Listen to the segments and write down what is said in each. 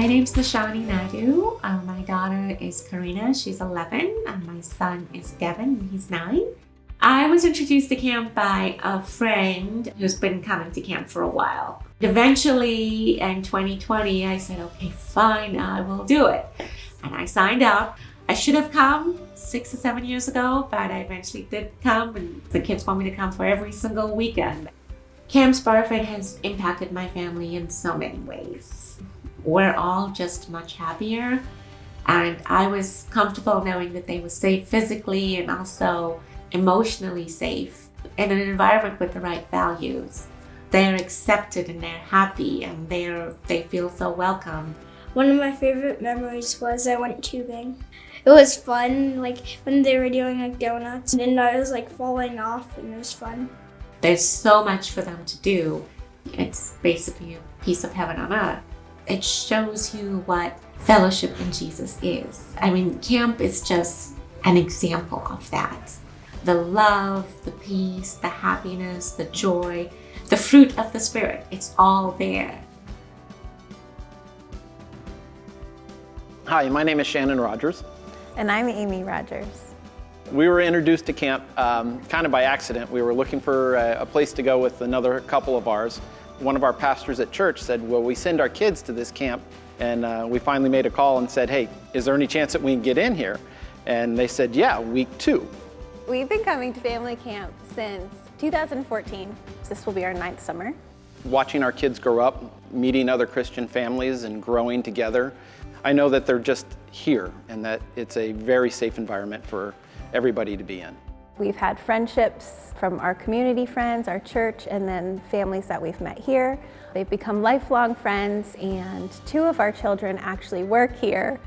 My name's Nishani Naidu. My daughter is Karina, she's 11, and my son is Gavin, he's 9. I was introduced to camp by a friend who's been coming to camp for a while. Eventually, in 2020, I said, okay, fine, I will do it. And I signed up. I should have come 6 or 7 years ago, but I eventually did come, and the kids want me to come for every single weekend. Camp Spofford has impacted my family in so many ways. We're all just much happier, and I was comfortable knowing that they were safe physically and also emotionally safe in an environment with the right values. They're accepted and they're happy and they feel so welcome. One of my favorite memories was I went tubing. It was fun, like when they were doing like donuts, and I was like falling off, and it was fun. There's so much for them to do. It's basically a piece of heaven on earth. It shows you what fellowship in Jesus is. I mean, camp is just an example of that. The love, the peace, the happiness, the joy, the fruit of the Spirit, it's all there. Hi, my name is Shannon Rogers. And I'm Amy Rogers. We were introduced to camp kind of by accident. We were looking for a place to go with another couple of ours. One of our pastors at church said, well, we send our kids to this camp, and we finally made a call and said, hey, is there any chance that we can get in here? And they said, yeah, week 2. We've been coming to family camp since 2014. This will be our 9th summer. Watching our kids grow up, meeting other Christian families and growing together, I know that they're just here and that it's a very safe environment for everybody to be in. We've had friendships from our community friends, our church, and then families that we've met here. They've become lifelong friends, and 2 of our children actually work here.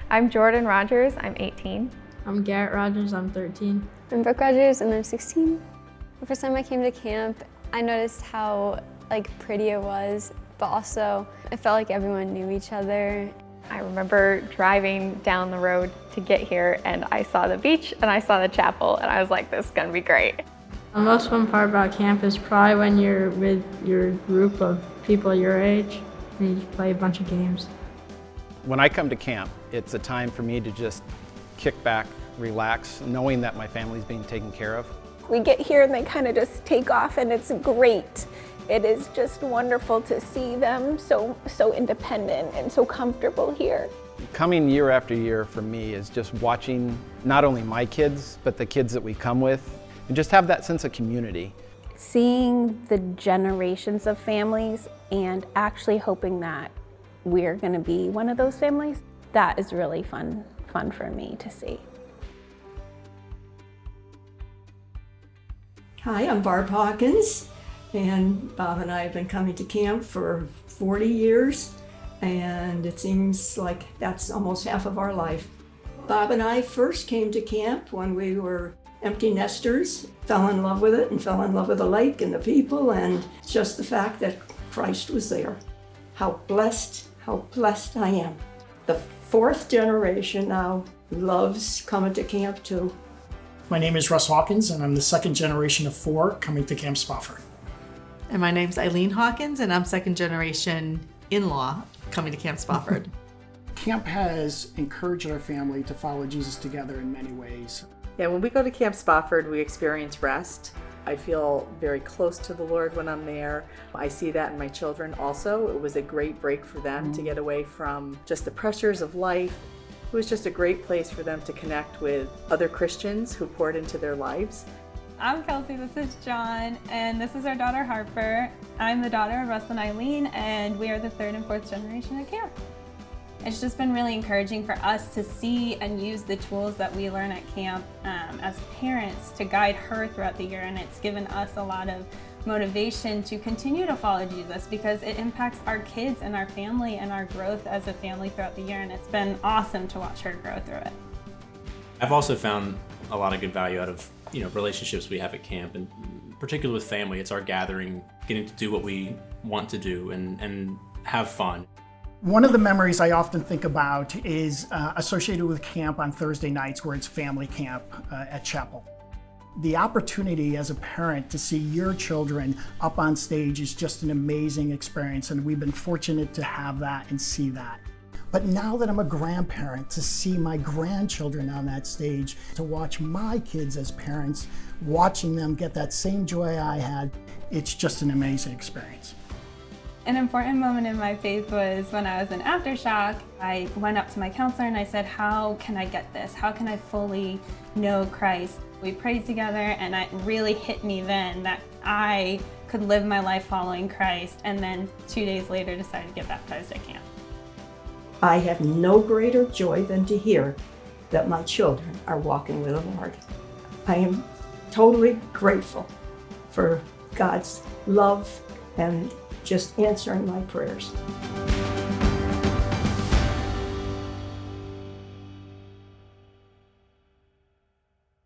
I'm Jordan Rogers, I'm 18. I'm Garrett Rogers, I'm 13. I'm Brooke Rogers, and I'm 16. The first time I came to camp, I noticed how pretty it was, but also I felt like everyone knew each other. I remember driving down the road to get here, and I saw the beach and I saw the chapel, and I was like, this is gonna be great. The most fun part about camp is probably when you're with your group of people your age and you play a bunch of games. When I come to camp, it's a time for me to just kick back, relax, knowing that my family's being taken care of. We get here and they kind of just take off, and it's great. It is just wonderful to see them so independent and so comfortable here. Coming year after year for me is just watching not only my kids, but the kids that we come with, and just have that sense of community. Seeing the generations of families and actually hoping that we're going to be one of those families, that is really fun for me to see. Hi, I'm Barb Hawkins, and Bob and I have been coming to camp for 40 years, and it seems like that's almost half of our life. Bob and I first came to camp when we were empty nesters, fell in love with it and fell in love with the lake and the people, and just the fact that Christ was there. How blessed I am. The 4th generation now loves coming to camp too. My name is Russ Hawkins, and I'm the 2nd generation of 4 coming to Camp Spofford. And my name's Eileen Hawkins, and I'm 2nd generation in-law coming to Camp Spofford. Camp has encouraged our family to follow Jesus together in many ways. Yeah, when we go to Camp Spofford, we experience rest. I feel very close to the Lord when I'm there. I see that in my children also. It was a great break for them to get away from just the pressures of life. It was just a great place for them to connect with other Christians who poured into their lives. I'm Kelsey, this is John, and this is our daughter Harper. I'm the daughter of Russ and Eileen, and we are the 3rd and 4th generation at camp. It's just been really encouraging for us to see and use the tools that we learn at camp as parents to guide her throughout the year, and it's given us a lot of motivation to continue to follow Jesus because it impacts our kids and our family and our growth as a family throughout the year, and it's been awesome to watch her grow through it. I've also found a lot of good value out of relationships we have at camp, and particularly with family. It's our gathering, getting to do what we want to do and have fun. One of the memories I often think about is associated with camp on Thursday nights, where it's family camp at chapel. The opportunity as a parent to see your children up on stage is just an amazing experience, and we've been fortunate to have that and see that. But now that I'm a grandparent, to see my grandchildren on that stage, to watch my kids as parents, watching them get that same joy I had, it's just an amazing experience. An important moment in my faith was when I was in aftershock. I went up to my counselor and I said, how can I get this? How can I fully know Christ? We prayed together and it really hit me then that I could live my life following Christ, and then 2 days later decided to get baptized at camp. I have no greater joy than to hear that my children are walking with the Lord. I am totally grateful for God's love and just answering my prayers.